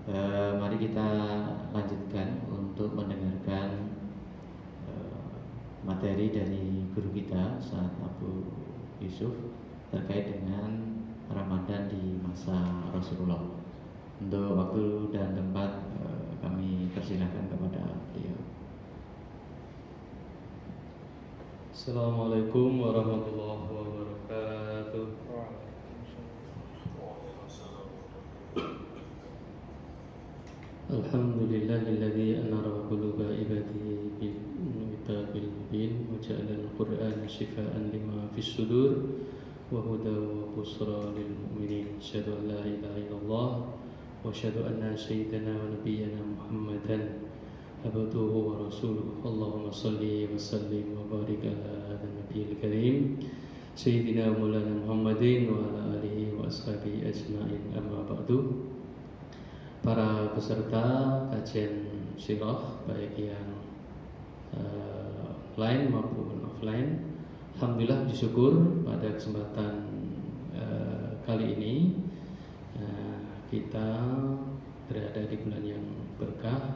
Mari kita lanjutkan untuk mendengarkan materi dari guru kita Ustaz Abu Yusuf terkait dengan Ramadan di masa Rasulullah. Untuk waktu dan tempat kami persilahkan kepada beliau. Assalamualaikum warahmatullahi wabarakatuh. Alhamdulillahilladzi anara quluba ibadihi bil kitabil mubin wa ja'ala al-Qur'ana shifaa'an lima fis sudur wa hudan wa busra lil mu'minin. Asyhadu an la ilaha illallah wa asyhadu anna sayyidana wa nabiyyana Muhammadan abduhu wa rasuluhu. Allahumma salli wa sallim wa barik ala hadha nabiyil karim sayyidina maulana Muhammadin wa ala alihi wa ashabihi ajma'in. Amma ba'du. Para peserta kajian sirah baik yang online maupun offline, alhamdulillah bersyukur pada kesempatan kali ini kita berada di bulan yang berkah,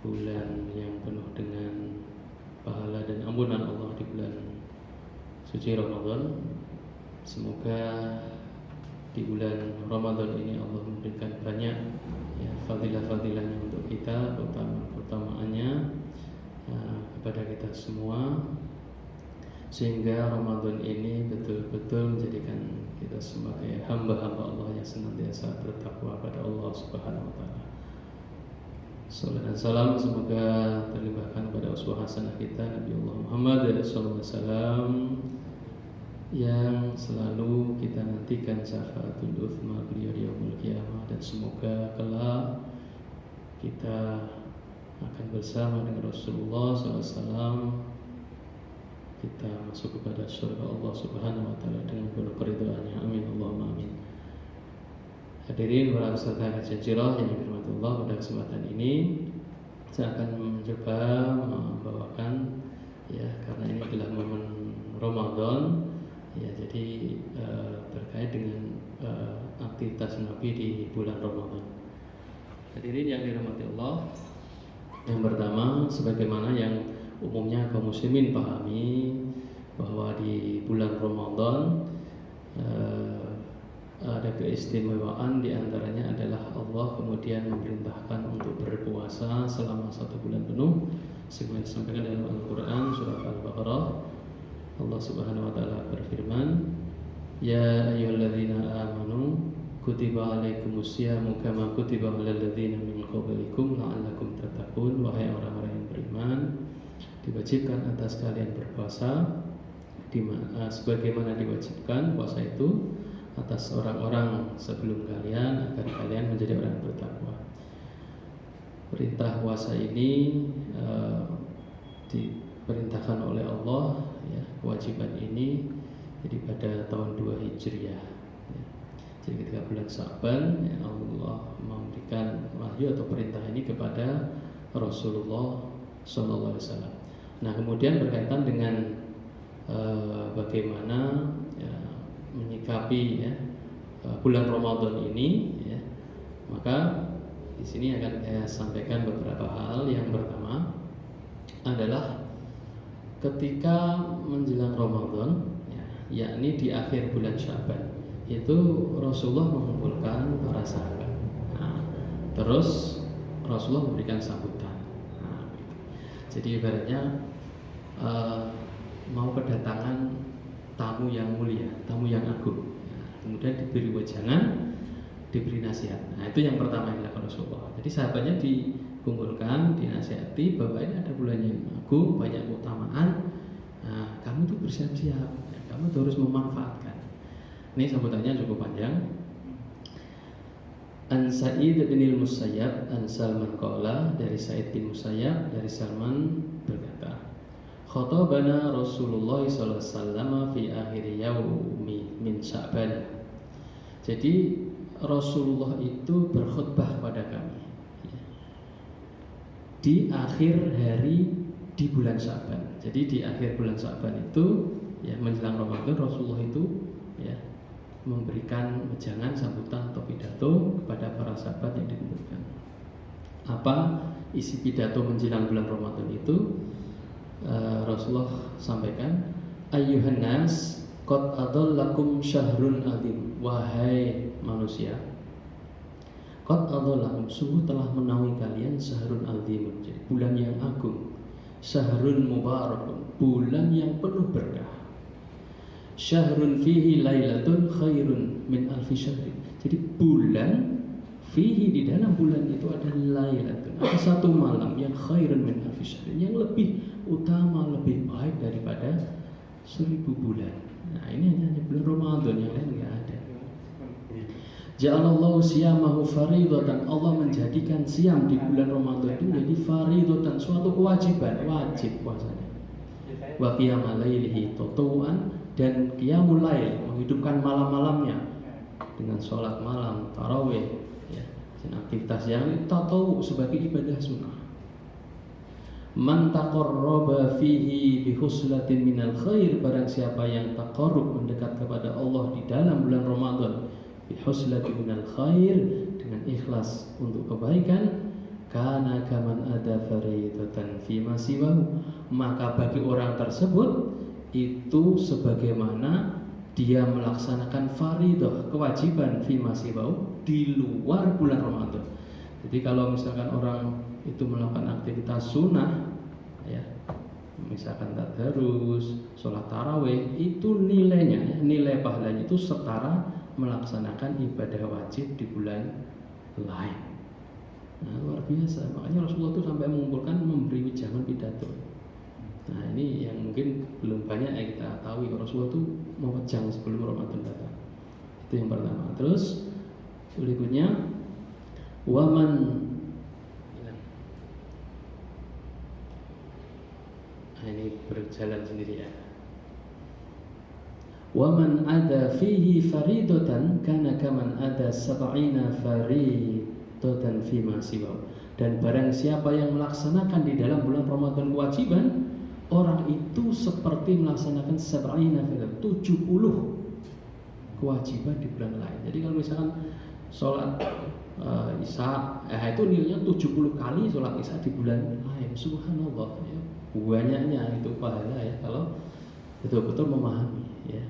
bulan yang penuh dengan pahala dan ampunan Allah di bulan suci Ramadan. Semoga di bulan Ramadan ini Allah memberikan banyak fadilah-fadilahnya untuk kita, keutamaannya kepada kita semua, sehingga Ramadan ini betul-betul menjadikan kita sebagai hamba-hamba Allah yang senantiasa bertakwa pada Allah Subhanahu wa taala. Salawat dan salam semoga terlimpahkan pada uswah hasanah kita Nabi Allah Muhammad sallallahu alaihi wasallam yang selalu kita nantikan syafaatul utsma beliau di yaumul qiyamah, dan semoga kelak kita akan bersama dengan Rasulullah SAW, kita masuk kepada surga Allah Subhanahu wa taala dengan penuh keridhaannya. Amin Allahumma amin. Hadirin para peserta kajian sirah yang dirahmati Allah, pada kesempatan ini saya akan mencoba membawakan karena ini adalah momen Ramadan. Jadi terkait dengan aktivitas Nabi di bulan Ramadan. Hadirin yang dirahmati Allah, yang pertama, sebagaimana yang umumnya kaum muslimin pahami, bahwa di bulan Ramadan ada keistimewaan, diantaranya adalah Allah kemudian memerintahkan untuk berpuasa selama 1 bulan penuh, sebagaimana disampaikan dalam Al-Quran surat Al-Baqarah. Allah Subhanahu wa taala berfirman, "Ya ayyuhalladzina amanu kutiba alaikumusyamu kama kutiba alal ladzina min qablikum la'allakum tattaqun." Wahai orang-orang yang beriman, diwajibkan atas kalian berpuasa sebagaimana diwajibkan puasa itu atas orang-orang sebelum kalian, agar kalian menjadi orang yang bertakwa. Perintah puasa ini diperintahkan oleh Allah, kewajiban ini jadi pada tahun 2 Hijriah. Jadi ketika bulan Sa'ban, Allah memberikan wahyu atau perintah ini kepada Rasulullah SAW. Nah, kemudian berkaitan dengan bagaimana menyikapi bulan Ramadan ini, maka di sini akan saya sampaikan beberapa hal. Yang pertama adalah ketika menjelang Ramadan, yakni di akhir bulan Sya'ban, itu Rasulullah mengumpulkan para sahabat. Terus Rasulullah memberikan sambutan. Jadi ibaratnya mau kedatangan tamu yang mulia, tamu yang agung. Kemudian diberi wejangan, diberi nasihat. Itu yang pertama yang dilakukan Rasulullah. Jadi sahabatnya dikumpulkan, dinasihati bahwa ini ada bulan yang agung, banyak keutamaan. Kamu tuh bersiap-siap, kamu tuh harus memanfaatkan. Ini sambutannya cukup panjang. An Sa'id bin al-Musayyab an Salman qala, dari Sa'id bin Musayyab dari Salman berkata, khatabana Rasulullah sallallahu alaihi wasallam fi akhir yaumi min Sya'ban. Jadi Rasulullah itu berkhutbah kepada kami di akhir hari di bulan Sya'ban. Jadi di akhir bulan Sya'ban itu menjelang Ramadan, Rasulullah itu memberikan wejangan, sambutan atau pidato kepada para sahabat yang dikumpulkan. Apa isi pidato menjelang bulan Ramadan itu? Rasulullah sampaikan, ayyuhan nas qad adallakum syahrun adzim, wahai manusia, qad adallakum, sungguh telah menaungi kalian syahrun adzim, jadi bulan yang agung, syahrun mubarakun, bulan yang penuh berkah. Syahrun fihi lailatun khairun min alfi syahrin. Jadi bulan fihi, di dalam bulan itu ada lailatun, ada satu malam yang khairun min alfi syahrin, yang lebih utama, lebih baik daripada 1000 bulan. Nah, ini hanya bulan Ramadan, yang lain enggak ada. Ja'alallahu siyamahu faridatan, Allah menjadikan siam di bulan Ramadan itu menjadi faridatan, suatu kewajiban, wajib puasanya. Wa qiyamal lailihi tatawuan, dan qiyamul lail, menghidupkan malam-malamnya dengan sholat malam, tarawih, ya, dan aktivitas yang tatawu sebagai ibadah sunnah. Man taqarraba fihi bihuslatin minal khair, barang siapa yang taqarrub, mendekat kepada Allah di dalam bulan Ramadan, bihuslatin minal khair, dengan ikhlas untuk kebaikan, kana kaman ada faridatan fima siwahu, maka bagi orang tersebut itu sebagaimana dia melaksanakan faridah, kewajiban fima siwahu, di luar bulan Ramadan. Jadi kalau misalkan orang itu melakukan aktivitas sunnah, ya, misalkan tadarus, sholat tarawih, itu nilainya, nilai pahalanya itu setara melaksanakan ibadah wajib di bulan lain. Nah, luar biasa. Makanya Rasulullah itu sampai mengumpulkan, memberi wejangan pidato. Nah, ini yang mungkin belum banyak yang kita tahu. Rasulullah itu mewejang sebelum Ramadan datang. Itu yang pertama. Terus berikutnya, waman, ini berjalan sendiri ya. Waman ada fihi faridatan kana kaman ada sab'ina faridatan fima siwa. Dan barang siapa yang melaksanakan di dalam bulan Ramadan kewajiban, orang itu seperti melaksanakan sab'ina faridatan, 70 kewajiban di bulan lain. Jadi kalau misalkan sholat Isya, itu nilainya 70 kali sholat Isya di bulan lain. Subhanallah, ya. Banyaknya itu pahala, ya, kalau betul-betul memahami, ya,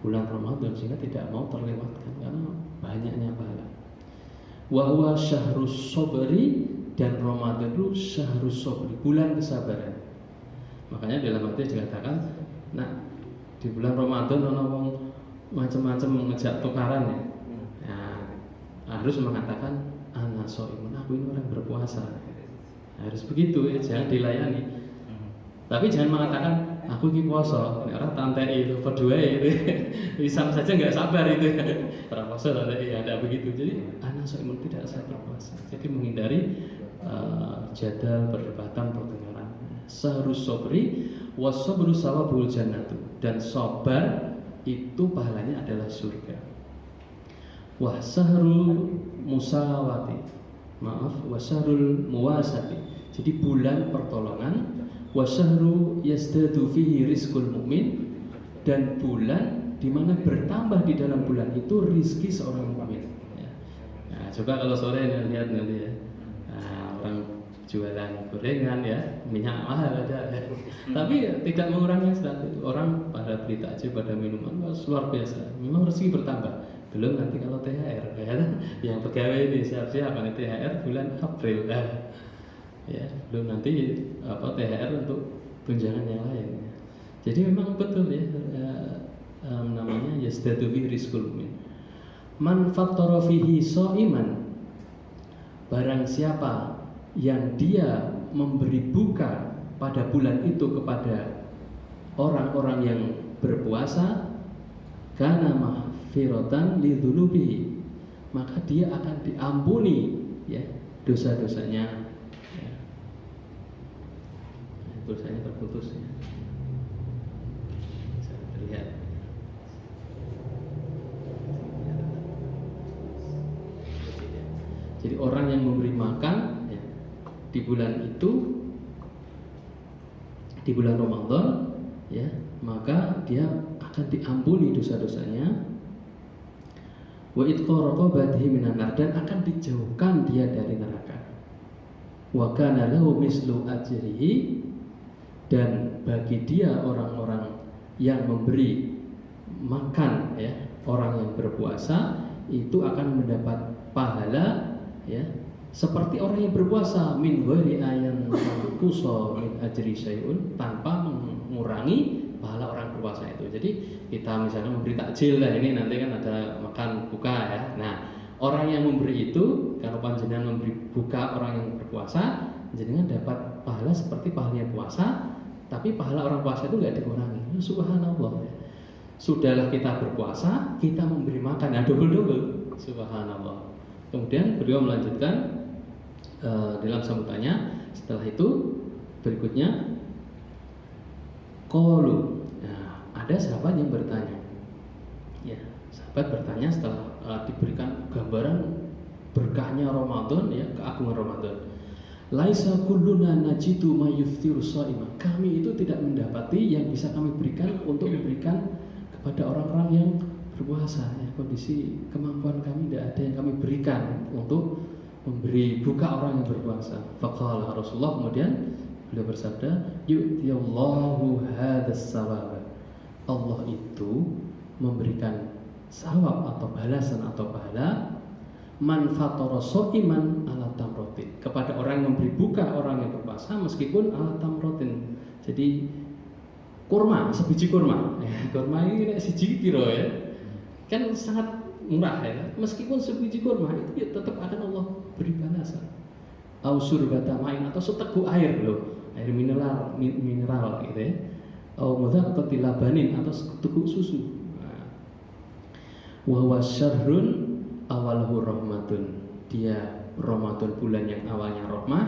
bulan Ramadan, sehingga tidak mau terlewatkan karena banyaknya pahala. Wa huwa syahrus sabri, dan Ramadan itu syahrus sabri, bulan kesabaran. Makanya dalam hadis dikatakan, nah, di bulan Ramadan orang macam-macam ngejak tukaran, ya. Nah, harus mengatakan ana shaimun, aku ini orang berpuasa. Harus begitu, ya, jangan dilayani. Tapi jangan mengatakan aku ini puasa, orang tantei itu berdua itu, bisa saja nggak sabar itu, orang puasa tantei, ya, tidak begitu. Jadi anak soimun, tidak saya berpuasa. Jadi menghindari jadal, perdebatan, pertengkaran. Sahrus sobri, wasobru sawabul jannatu, dan sabar itu pahalanya adalah surga. Wah sahrul musawati, maaf, wasahrul muwasati. Jadi bulan pertolongan. Wasyahru yasdadu fihi rizqul mu'min, dan bulan di mana bertambah di dalam bulan itu rizki seorang mukmin. Ya. Nah, coba kalau sore lihat nanti, ya, nah, orang jualan gorengan, ya, minyak mahal ada, ya. Tapi tidak mengurangi status orang pada beli takjil, pada minuman, luar biasa. Memang rezeki bertambah. Belum nanti kalau THR, ya, yang pegawai ini siap-siap kan THR bulan April. Ya, belum nanti THR untuk tunjangan yang lain. Jadi memang betul, ya, namanya yasdadu bi rizqul mu'min. Man fattara fihi shaiman, barang siapa yang dia memberi buka pada bulan itu kepada orang-orang yang berpuasa, kana mahfiratan lidzunubihi, maka dia akan diampuni, ya, dosa-dosanya. Dosanya terputus, ya. Bisa terlihat. Jadi orang yang memberi makan, ya, di bulan itu, di bulan Ramadan, ya, maka dia akan diampuni dosa-dosanya, wa itqa raqabatihi minan nar, dan akan dijauhkan dia dari neraka. Wa kana lahu mislu ajrihi, dan bagi dia orang-orang yang memberi makan ya orang yang berpuasa itu akan mendapat pahala ya seperti orang yang berpuasa, min ghairi ayan kuso min ajri syai'un, tanpa mengurangi pahala orang berpuasa itu. Jadi kita misalnya memberi takjil lah, ini nanti kan ada makan buka ya. Nah, orang yang memberi itu kalau panjenengan memberi buka orang yang berpuasa, jenengan dapat pahala seperti pahalanya puasa, tapi pahala orang puasa itu nggak dikurangi. Subhanallah. Sudahlah kita berpuasa, kita memberi makan, nah double-double. Subhanallah. Kemudian beliau melanjutkan dalam sambutannya, setelah itu berikutnya qalu. Nah, ada sahabat yang bertanya. Ya, sahabat bertanya setelah diberikan gambaran berkahnya Ramadan ya, keagungan Ramadan. Laisa kulluna najidu ma yuftiru shaima. Kami itu tidak mendapati yang bisa kami berikan untuk memberikan kepada orang-orang yang berpuasa ya. Kondisi kemampuan kami tidak ada yang kami berikan untuk memberi buka orang yang berpuasa. Faqala Rasulullah, kemudian beliau bersabda, yu'tiyallahu hadas sawab. Allah itu memberikan sawab atau balasan atau pahala man fatara shaiman ala tamrotin, kepada orang yang memberi buka orang yang berpuasa meskipun ala tamrotin. Jadi kurma, sebiji kurma. Kurma ini nek siji piro ya? Kan sangat murah ya. Meskipun sebiji kurma itu ya tetap akan Allah beri balasan. Au surbata ma'in, atau seteguk air loh, air mineral gitu ya. Au mudzaqqati labanin, atau seteguk susu. Wa huwa syahrun awaluhu rahmatun. Dia Ramadan, bulan yang awalnya rahmah,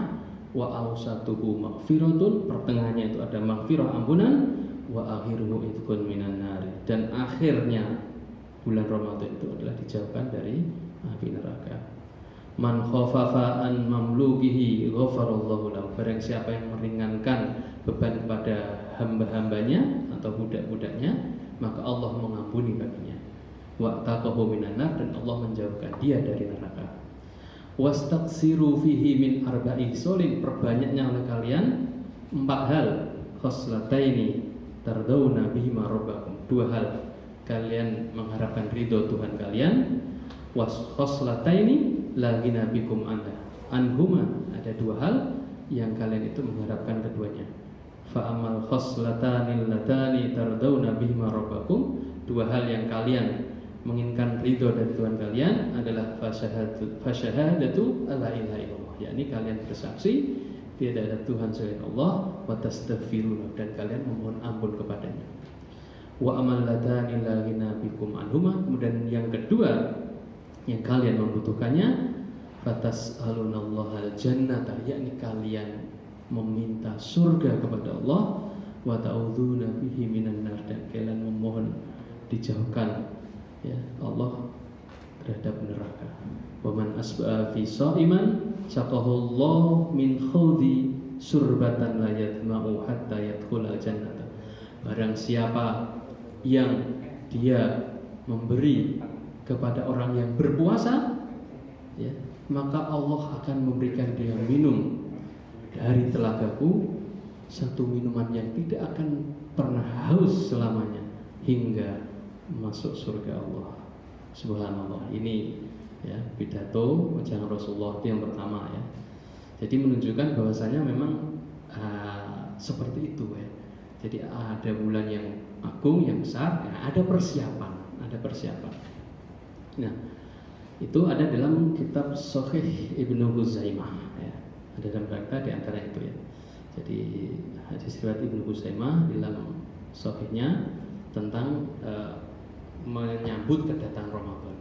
wa awsatuhu maghfiratun, pertengahannya itu ada maghfirah, ampunan, wa akhiruhu itqun minan nar, dan akhirnya bulan Ramadan itu adalah dijauhkan dari api neraka. Man khafafa an mamlukihi ghafarallahu lahu. Barang siapa yang meringankan beban kepada hamba-hambanya atau budak-budaknya, maka Allah mengampuni baginya. Wa taqahu minan nar, dan Allah menjauhkan dia dari neraka. Wastaqsiru fihi min arba'i solin, perbanyaknya oleh kalian 4 hal. Khoslataini tardawna bihima rabbakum, 2 hal kalian mengharapkan ridho Tuhan kalian. Was khoslataini la ghina bikum anhuma, ada 2 hal yang kalian itu mengharapkan keduanya. Fa amal khoslatanil latani tardawna bihima rabbakum, 2 hal yang kalian menginginkan ridho dari Tuhan kalian adalah fasyahadatu alla ilaha illallah, yakni kalian bersaksi tidak ada Tuhan selain Allah, wa tastaghfiruna, dan kalian memohon ampun kepadanya. Wa amal latani la ghina bikum anhuma, kemudian yang kedua yang kalian membutuhkannya, fatas'alunallahal jannata, yakni kalian meminta surga kepada Allah, wa ta'udzuna bihi minan nar, dan kalian memohon dijauhkan ya Allah terhadap neraka. Wa man asba'a fi shaiman saqahullahu min khawdi surbatan la yatma'u hatta yadkhulal jannata. Barang siapa yang dia memberi kepada orang yang berpuasa ya, maka Allah akan memberikan dia minum dari telagaku, satu minuman yang tidak akan pernah haus selamanya hingga masuk surga Allah. Subhanallah. Ini ya pidato ucapan Rasulullah itu yang pertama ya. Jadi menunjukkan bahwasanya memang seperti itu ya. Jadi ada bulan yang agung, yang besar, ya, ada persiapan. Nah, itu ada dalam kitab Sahih Ibnu Huzaimah ya. Ada dalam berita di antara itu ya. Jadi hadis riwayat Ibnu Huzaimah dalam sahihnya tentang menyambut kedatangan Ramadan.